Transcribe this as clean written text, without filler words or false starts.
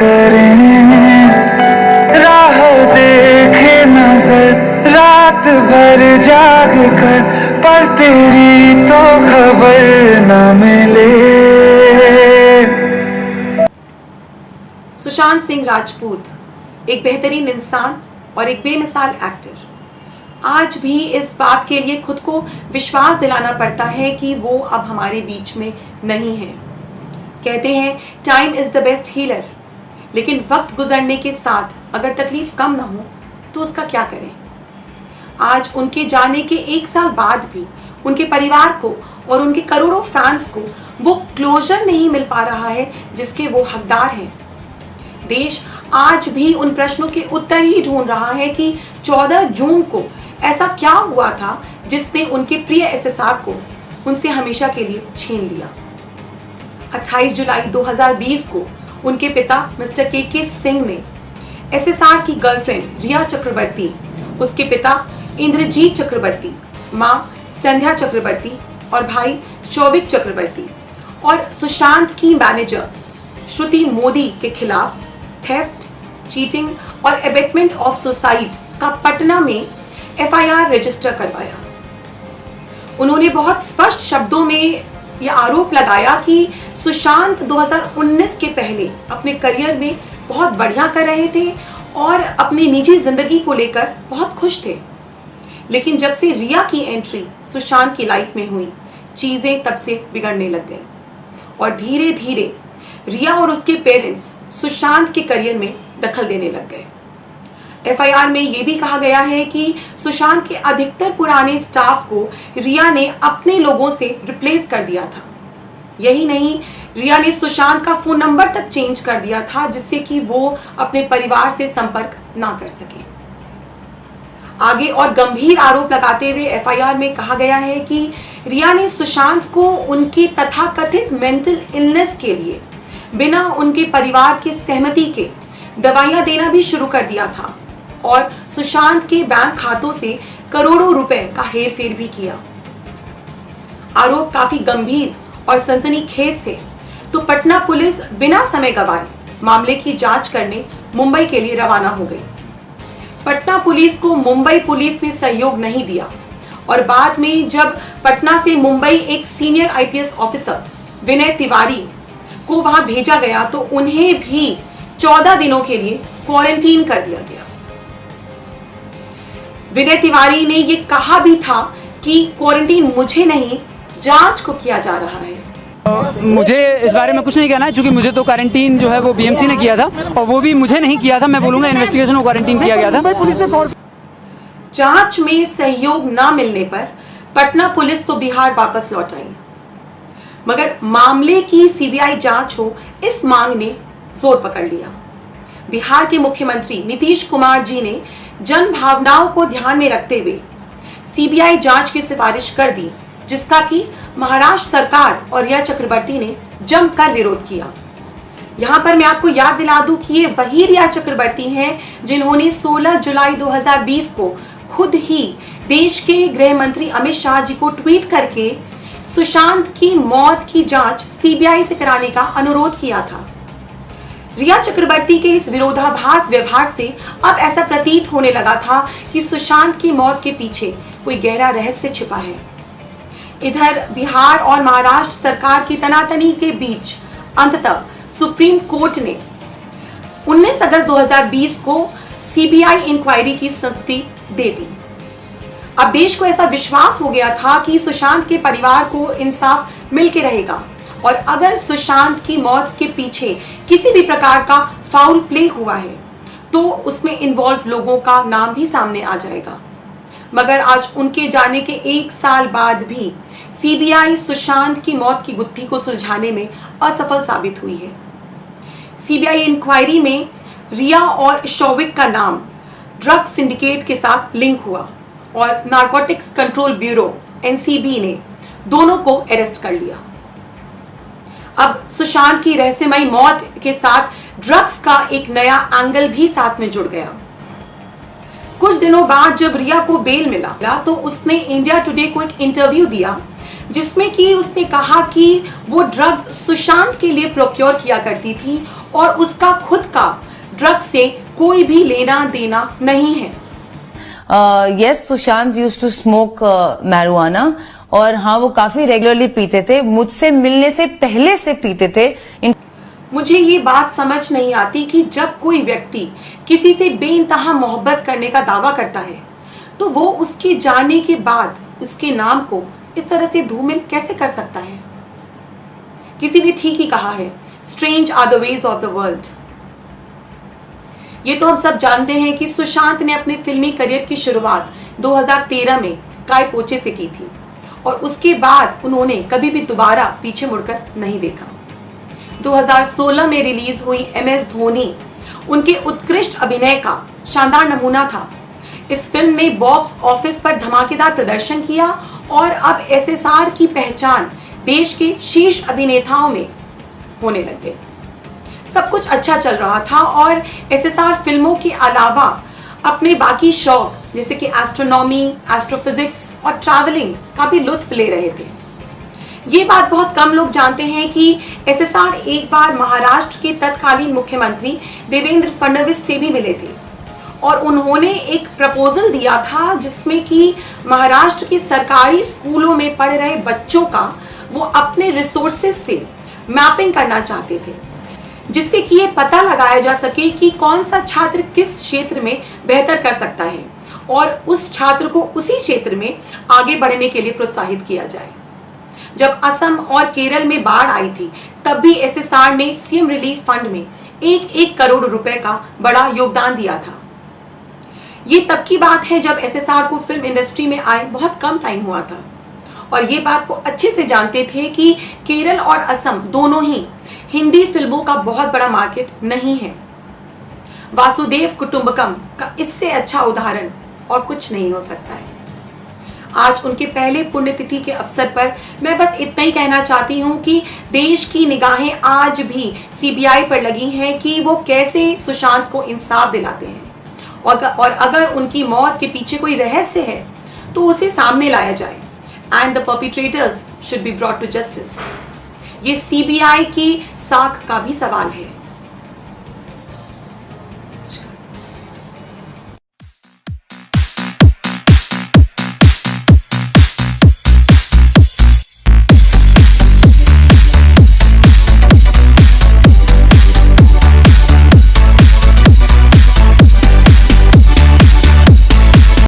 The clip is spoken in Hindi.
करें, राह देखे नजर रात भर जाग कर, पर तेरी तो खबर न मिले। सुशांत सिंह राजपूत एक बेहतरीन इंसान और एक बेमिसाल एक्टर। आज भी इस बात के लिए खुद को विश्वास दिलाना पड़ता है कि वो अब हमारे बीच में नहीं है। कहते हैं time is the best healer, लेकिन वक्त गुजरने के साथ अगर तकलीफ कम ना हो तो उसका क्या करें। आज उनके जाने के 1 साल बाद भी उनके परिवार को और उनके करोड़ों फैंस को वो क्लोजर नहीं मिल पा रहा है जिसके वो हकदार हैं। देश आज भी उन प्रश्नों के उत्तर ही ढूंढ रहा है कि 14 जून को ऐसा क्या हुआ था जिसने उनके प्रिय एसएसआर को उनसे हमेशा के लिए छीन लिया। 28 जुलाई 2020 को उनके पिता मिस्टर के सिंह ने एसएसआर की गर्लफ्रेंड रिया चक्रवर्ती, उसके पिता इंद्रजीत चक्रवर्ती, मां संध्या चक्रवर्ती और भाई शौविक चक्रवर्ती और सुशांत की मैनेजर श्रुति मोदी के खिलाफ थेफ्ट, चीटिंग और एबेटमेंट ऑफ सुसाइड का पटना में एफआईआर रजिस्टर करवाया। उन्होंने बहुत स्पष्ट शब्दों में यह आरोप लगाया कि सुशांत 2019 के पहले अपने करियर में बहुत बढ़िया कर रहे थे और अपनी निजी जिंदगी को लेकर बहुत खुश थे, लेकिन जब से रिया की एंट्री सुशांत की लाइफ में हुई, चीजें तब से बिगड़ने लग गई और धीरे धीरे रिया और उसके पेरेंट्स सुशांत के करियर में दखल देने लग गए। एफआईआर में यह भी कहा गया है कि सुशांत के अधिकतर पुराने स्टाफ को रिया ने अपने लोगों से रिप्लेस कर दिया था। यही नहीं, रिया ने सुशांत का फोन नंबर तक चेंज कर दिया था जिससे कि वो अपने परिवार से संपर्क ना कर सके। आगे और गंभीर आरोप लगाते हुए एफआईआर में कहा गया है कि रिया ने सुशांत को उनके तथाकथित मेंटल इलनेस के लिए बिना उनके परिवार के सहमति के दवाइयां देना भी शुरू कर दिया था और सुशांत के बैंक खातों से करोड़ों रुपए का हेरफेर भी किया। आरोप काफी गंभीर और सनसनीखेज थे, तो पटना पुलिस बिना समय गवाए मामले की जांच करने मुंबई के लिए रवाना हो गई। पटना पुलिस को मुंबई पुलिस ने सहयोग नहीं दिया और बाद में जब पटना से मुंबई एक senior IPS officer Vinay Tiwari को वहां भेजा गया तो उन्हें भी 14 दिनों के लिए क्वारंटीन कर दिया गया। विनय तिवारी ने यह कहा भी था कि क्वारंटीन मुझे नहीं, जांच को किया जा रहा है। मुझे इस बारे में कुछ नहीं कहना है, क्योंकि मुझे तो क्वारंटीन जो है वो बीएमसी ने किया था और वो भी मुझे नहीं किया था। मैं बोलूंगा इन्वेस्टिगेशन को क्वारंटीन किया गया था। जांच में सहयोग न मिलने पर पटना पुलिस तो बिहार वापस लौट आई, मगर मामले की सीबीआई जांच हो इस मांग ने जोर पकड़ लिया। बिहार के मुख्यमंत्री नीतीश कुमार जी ने जन भावनाओं को ध्यान में रखते हुए सीबीआई जांच की सिफारिश कर दी, जिसका कि महाराष्ट्र सरकार और रिया चक्रवर्ती ने जमकर विरोध किया। यहां पर मैं आपको याद दिला दूं कि ये वही रिया चक्रवर्ती हैं जिन्होंने 16 जुलाई 2020 को खुद ही देश के गृह मंत्री अमित शाह जी को ट्वीट करके सुशांत की मौत की जांच सीबीआई से कराने का अनुरोध किया था। रिया चक्रवर्ती के इस विरोधाभास व्यवहार से अब ऐसा प्रतीत होने लगा था कि सुशांत की मौत के पीछे कोई गहरा रहस्य छिपा है। इधर बिहार और महाराष्ट्र सरकार की तनातनी के बीच अंततः सुप्रीम कोर्ट ने 19 अगस्त 2020 को सीबीआई इंक्वायरी की संस्तुति दे दी। अब देश को ऐसा विश्वास हो गया था कि सुशांत के परिवार को इंसाफ मिल के रहेगा और अगर सुशांत की मौत के पीछे किसी भी प्रकार का फाउल प्ले हुआ है तो उसमें इन्वॉल्व लोगों का नाम भी सामने आ जाएगा। मगर आज उनके जाने के 1 साल बाद भी सीबीआई सुशांत की मौत की गुत्थी को सुलझाने में असफल साबित हुई है। सीबीआई इंक्वायरी में रिया और शौविक का नाम ड्रग सिंडिकेट के साथ लिंक हुआ और नारकोटिक्स कंट्रोल ब्यूरो एनसीबी ने दोनों को अरेस्ट कर लिया। अब सुशांत की रहस्यमयी मौत के साथ ड्रग्स का एक नया एंगल भी साथ में जुड़ गया। कुछ दिनों बाद जब रिया को बेल मिला तो उसने इंडिया टुडे को एक इंटरव्यू दिया जिसमें कि उसने कहा कि वो ड्रग्स सुशांत के लिए प्रोक्योर किया करती थी और उसका खुद का ड्रग से कोई भी लेना देना नहीं है। Yes, Sushant used to smoke marijuana, और हाँ वो काफी रेगुलरली पीते थे, मुझसे मिलने से पहले से पीते थे। मुझे ये बात समझ नहीं आती कि जब कोई व्यक्ति किसी से बेइंतहा मोहब्बत करने का दावा करता है तो वो उसके जाने के बाद उसके नाम को इस तरह से धूमिल कैसे कर सकता है। किसी ने ठीक ही कहा है, strange are the ways of the world. ये तो हम सब जानते हैं कि सुशांत ने अपने फिल्मी करियर की शुरुआत 2013 में काय पोचे से की थी और उसके बाद उन्होंने कभी भी दोबारा पीछे मुड़कर नहीं देखा। 2016 में रिलीज हुई MS धोनी उनके उत्कृष्ट अभिनय का शानदार नमूना था। इस फिल्म ने बॉक्स ऑफिस पर धमाकेदार प्रदर्शन किया और अब SSR की पहचान देश के शीर्ष अभिनेताओं में होने लग गई। सब कुछ अच्छा चल रहा था और SSR फिल्मों के अलावा अपने बाकी शौक जैसे कि एस्ट्रोनॉमी, एस्ट्रोफिजिक्स और ट्रैवलिंग का भी लुत्फ ले रहे थे। ये बात बहुत कम लोग जानते हैं कि SSR एक बार महाराष्ट्र के तत्कालीन मुख्यमंत्री देवेंद्र फडणवीस से भी मिले थे और उन्होंने एक प्रपोजल दिया था जिसमें कि महाराष्ट्र के सरकारी स्कूलों में पढ़ रहे बच्चों का वो अपने रिसोर्सेज से मैपिंग करना चाहते थे, जिससे कि ये पता लगाया जा सके कि कौन सा छात्र किस क्षेत्र में बेहतर कर सकता है और उस छात्र को उसी क्षेत्र में आगे बढ़ने के लिए प्रोत्साहित किया जाए। जब असम और केरल में बाढ़ आई थी तब भी SSR ने सीएम रिलीफ फंड में 1-1 करोड़ रुपए का बड़ा योगदान दिया था। ये तब की बात है जब SSR को फिल्म इंडस्ट्री में आए बहुत कम टाइम हुआ था और ये बात वो अच्छे से जानते थे कि केरल और असम दोनों ही हिंदी फिल्मों का बहुत बड़ा मार्केट नहीं है। वासुदेव कुटुंबकम का इससे अच्छा उदाहरण और कुछ नहीं हो सकता है। आज उनके पहले पुण्यतिथि के अवसर पर मैं बस इतना ही कहना चाहती हूँ कि देश की निगाहें आज भी CBI पर लगी हैं कि वो कैसे सुशांत को इंसाफ दिलाते हैं और अगर उनकी मौत के पीछे कोई रहस्य है तो उसे सामने लाया जाए and the perpetrators should be brought to justice. ये CBI की साख का भी सवाल है।